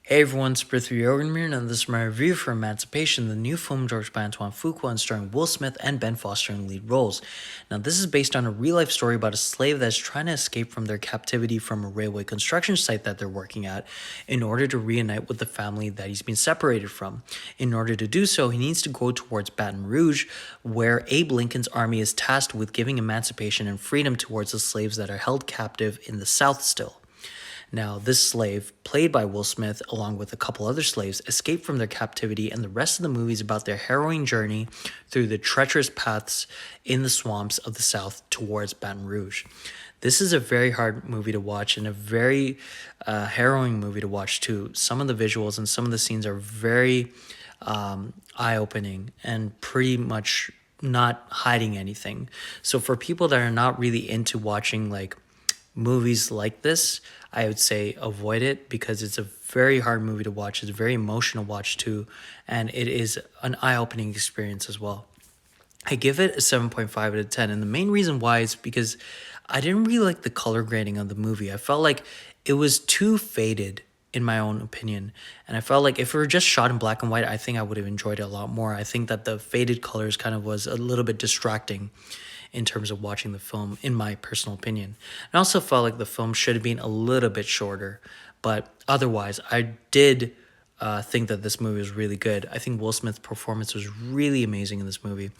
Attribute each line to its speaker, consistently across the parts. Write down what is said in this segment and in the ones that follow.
Speaker 1: Hey everyone, it's Prithvi Yogan and this is my review for Emancipation, the new film directed by Antoine Fuqua and starring Will Smith and Ben Foster in lead roles. Now, this is based on a real-life story about a slave that's trying to escape from their captivity from a railway construction site that they're working at in order to reunite with the family that he's been separated from. In order to do so, he needs to go towards Baton Rouge, where Abe Lincoln's army is tasked with giving emancipation and freedom towards the slaves that are held captive in the South still. Now, this slave, played by Will Smith, along with a couple other slaves, escape from their captivity, and the rest of the movie is about their harrowing journey through the treacherous paths in the swamps of the South towards Baton Rouge. This is a very hard movie to watch and a very harrowing movie to watch, too. Some of the visuals and some of the scenes are very eye-opening and pretty much not hiding anything. So for people that are not really into watching, like, movies like this, I would say avoid it because it's a very hard movie to watch. It's a very emotional watch too, and it is an eye-opening experience as well. I give it a 7.5 out of 10, and the main reason why is because I didn't really like the color grading of the movie. I felt like it was too faded in my own opinion, and I felt like if it were just shot in black and white, I think I would have enjoyed it a lot more. I think that the faded colors kind of was a little bit distracting in terms of watching the film, in my personal opinion. I also felt like the film should have been a little bit shorter, but otherwise, I did think that this movie was really good. I think Will Smith's performance was really amazing in this movie.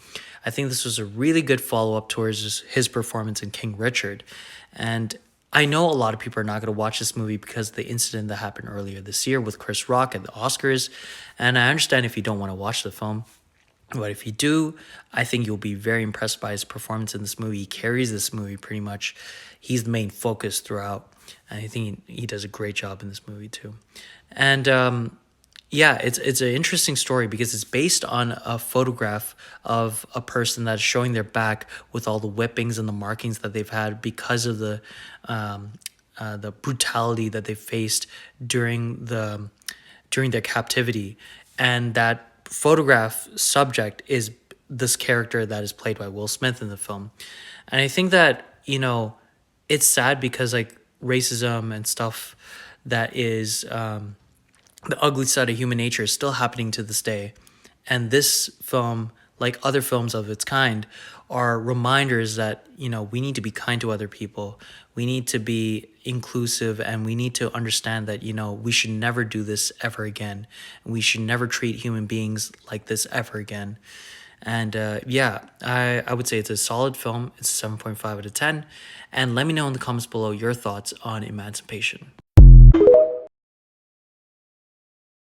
Speaker 1: I think this was a really good follow-up towards his performance in King Richard. And I know a lot of people are not going to watch this movie because of the incident that happened earlier this year with Chris Rock at the Oscars. And I understand if you don't want to watch the film. But if you do, I think you'll be very impressed by his performance in this movie. He carries this movie pretty much. He's the main focus throughout. And I think he does a great job in this movie too. And yeah, it's an interesting story because it's based on a photograph of a person that's showing their back with all the whippings and the markings that they've had because of the brutality that they faced during their captivity. And that photograph subject is this character that is played by Will Smith in the film. And I think that, it's sad because like racism and stuff that is the ugly side of human nature is still happening to this day. And this film, like other films of its kind, are reminders that, we need to be kind to other people. We need to be inclusive and we need to understand that, we should never do this ever again. We should never treat human beings like this ever again. And yeah, I would say it's a solid film. It's 7.5 out of 10. And let me know in the comments below your thoughts on Emancipation.